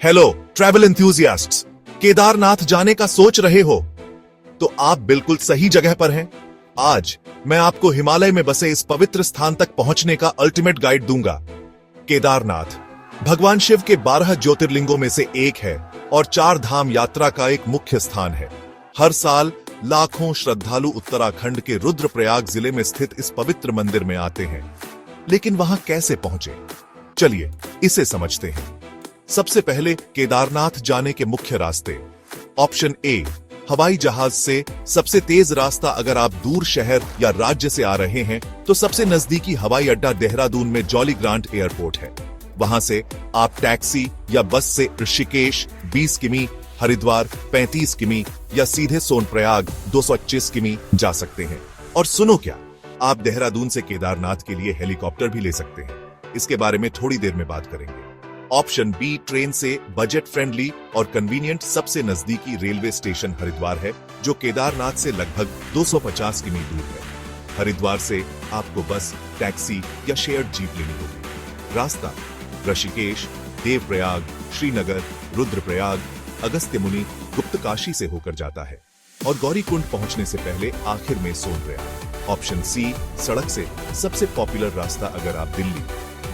Hello travel एंथुसियास्ट्स, Kedarnath जाने का सोच रहे हो तो आप बिल्कुल सही जगह पर हैं। आज मैं आपको हिमालय में बसे इस पवित्र स्थान तक पहुंचने का अल्टीमेट गाइड दूंगा। केदारनाथ भगवान शिव के 12 ज्योतिर्लिंगों में से एक है और 4 धाम यात्रा का एक मुख्य स्थान है। हर साल लाखों श्रद्धालु उत्तराखंड के रुद्रप्रयाग जिले में स्थित इस पवित्र मंदिर में आते हैं, लेकिन वहां कैसे पहुंचे, चलिए इसे समझते हैं। सबसे पहले केदारनाथ जाने के मुख्य रास्ते। ऑप्शन ए, हवाई जहाज से। सबसे तेज रास्ता अगर आप दूर शहर या राज्य से आ रहे हैं तो सबसे नजदीकी हवाई अड्डा देहरादून में जॉली ग्रांट एयरपोर्ट है। वहां से आप टैक्सी या बस से ऋषिकेश 20 किमी, हरिद्वार 35 किमी या सीधे सोनप्रयाग 225 किमी जा सकते हैं। और सुनो क्या, आप देहरादून से केदारनाथ के लिए हेलीकॉप्टर भी ले सकते हैं। इसके बारे में थोड़ी देर में बात करेंगे। ऑप्शन बी, ट्रेन से। बजट फ्रेंडली और कन्वीनियंट सबसे नजदीकी रेलवे स्टेशन हरिद्वार है, जो केदारनाथ से लगभग 250 किमी दूर है। हरिद्वार से आपको बस, टैक्सी या शेयर्ड जीप लेनी होगी। रास्ता ऋषिकेश, देवप्रयाग, श्रीनगर, रुद्रप्रयाग, अगस्त्यमुनि, गुप्तकाशी से होकर जाता है और गौरीकुंड पहुंचने से पहले आखिर में सोनप्रयाग। ऑप्शन सी, सड़क से। सबसे पॉपुलर रास्ता अगर आप दिल्ली,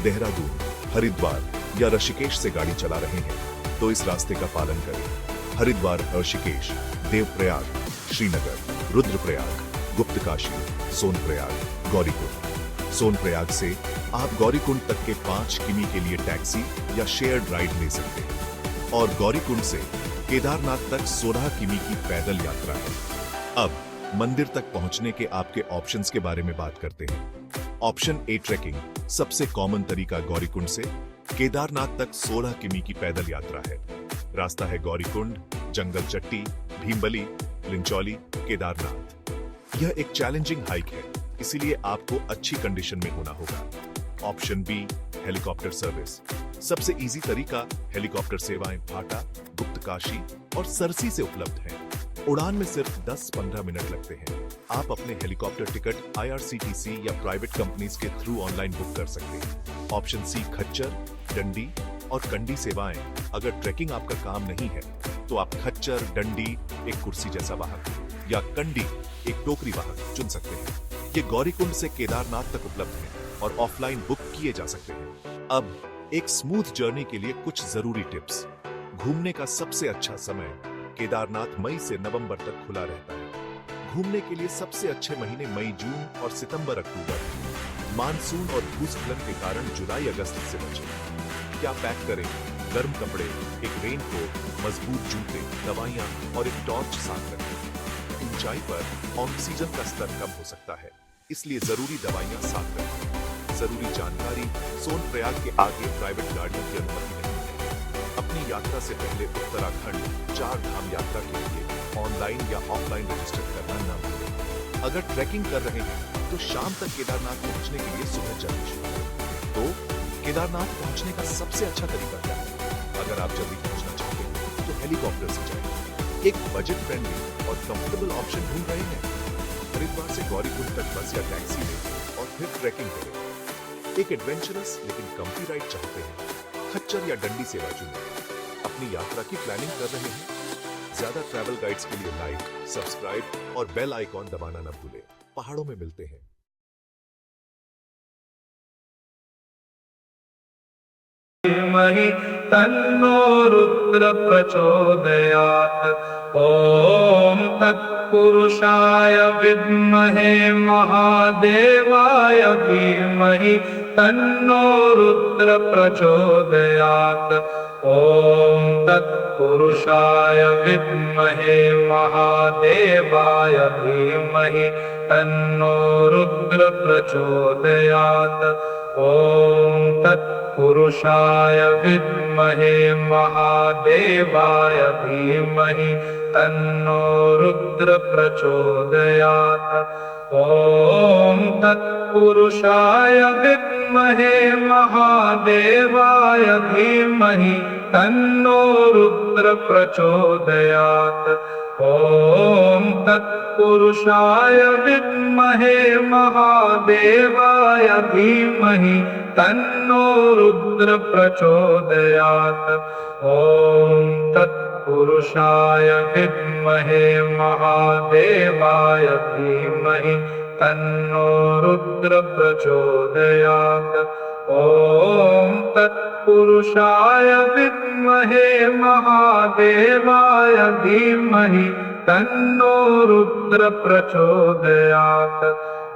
देहरादून, हरिद्वार या ऋषिकेश से गाड़ी चला रहे हैं तो इस रास्ते का पालन करें। हरिद्वार, ऋषिकेश, देवप्रयाग, श्रीनगर, रुद्रप्रयाग, गुप्तकाशी, सोनप्रयाग, गौरीकुंड। सोनप्रयाग से आप गौरीकुंड तक के 5 किमी के लिए टैक्सी या शेयर्ड राइड ले सकते हैं और गौरीकुंड से केदारनाथ तक 16 किमी की पैदल यात्रा है। अब मंदिर तक पहुंचने के आपके ऑप्शंस के बारे में बात करते हैं। Option A, trekking. सबसे कॉमन तरीका गौरीकुंड से केदारनाथ तक 16 किमी की पैदल यात्रा है। रास्ता है गौरीकुंड, जंगल चट्टी, भीमबली, लिंचौली, केदारनाथ। यह एक चैलेंजिंग हाइक है, इसीलिए आपको अच्छी कंडीशन में होना होगा। Option B, helicopter service. सबसे इजी तरीका हेलीकॉप्टर सेवाएं भाटा, गुप्तकाशी और सरसी से उपलब्ध हैं। उड़ान में सिर्फ 10-15 मिनट लगते हैं। आप अपने हेलीकॉप्टर टिकट IRCTC या प्राइवेट कंपनीज के थ्रू ऑनलाइन बुक कर सकते हैं। ऑप्शन सी, खच्चर, डंडी और कंडी सेवाएं। अगर ट्रैकिंग आपका काम नहीं है तो आप खच्चर, डंडी एक कुर्सी जैसा वाहन या कंडी एक टोकरी वाहन चुन सकते हैं। ये गौरीकुंड से केदारनाथ तक उपलब्ध है और ऑफलाइन बुक किए जा सकते हैं। अब एक स्मूथ जर्नी के लिए कुछ जरूरी टिप्स। घूमने का सबसे अच्छा समय केदारनाथ मई से नवंबर तक खुला रहता है। घूमने के लिए सबसे अच्छे महीने मई, जून और सितंबर, अक्टूबर हैं। मानसून और भूस्खलन के कारण जुलाई, अगस्त से बचें। क्या पैक करें? गर्म कपड़े, एक रेनकोट, मजबूत जूते, दवाइयां और एक टॉर्च साथ रखें। ऊंचाई पर ऑक्सीजन का स्तर कम हो सकता है, इसलिए जरूरी दवाइयां साथ रखें। जरूरी जानकारी, सोनप्रयाग के आगे प्राइवेट गाड़ियों की अनुमति नहीं है। अपनी यात्रा से पहले उत्तराखंड 4 धाम यात्रा के लिए ऑनलाइन या ऑफलाइन रजिस्टर करना न भूलें। अगर ट्रैकिंग कर रहे हैं तो शाम तक केदारनाथ पहुंचने के लिए सुबह जल्दी शुरू करें। तो केदारनाथ पहुंचने का सबसे अच्छा तरीका क्या है? अगर आप जल्दी पहुंचना चाहते हैं तो हेलीकॉप्टर से जाएं। एक बजट फ्रेंडली और कंफर्टेबल ऑप्शन ढूंढ रहे हैं? हरिद्वार से गौरीकुंड तक बस या टैक्सी लें और फिर ट्रैकिंग करें। एक एडवेंचरस लेकिन कम्फी राइड चाहते हैं? खच्चर या डंडी सेवा चुनें। अपनी यात्रा की प्लानिंग कर रहे हैं? ज्यादा ट्रैवल गाइड्स के लिए लाइक, सब्सक्राइब और बेल आइकॉन दबाना न भूलें। पहाड़ों में मिलते हैं। महि तन्नो रुद्र प्रचोदयात्। ओम तत्पुरुषाय विद्महे महादेवाय धीमहि तन्नो रुद्र प्रचोदयात्। ओम तत्पुरुषाय विद्महे महादेवाय धीमहि तन्नो रुद्र प्रचोदयात्। ओम तत्पुरुषाय विद्महे महादेवाय धीमहि तन्नो रुद्र प्रचोदयात्। ओम तत्पुरुषाय विद्महे महादेवाय धीमहि तन्नो रुद्र प्रचोदयात्। ॐ तत्पुरुषाय विद्महे महादेवाय धीमहि तन्नो रुद्र प्रचोदयात्। ॐ तत्पुरुषाय विद्महे महादेवाय धीमहि तन्नो रुद्र प्रचोदयात्। ॐ तत्पुरुषाय विद्महे महादेवाय धीमहि तन्नो रुद्र प्रचोदयात्।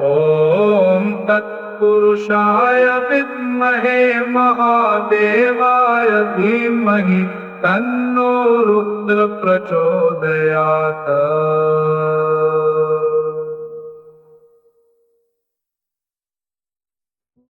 ॐ तत्पुरुषाय विद्महे महादेवाय धीमहि तन्नो रुद्र प्रचोदयात्।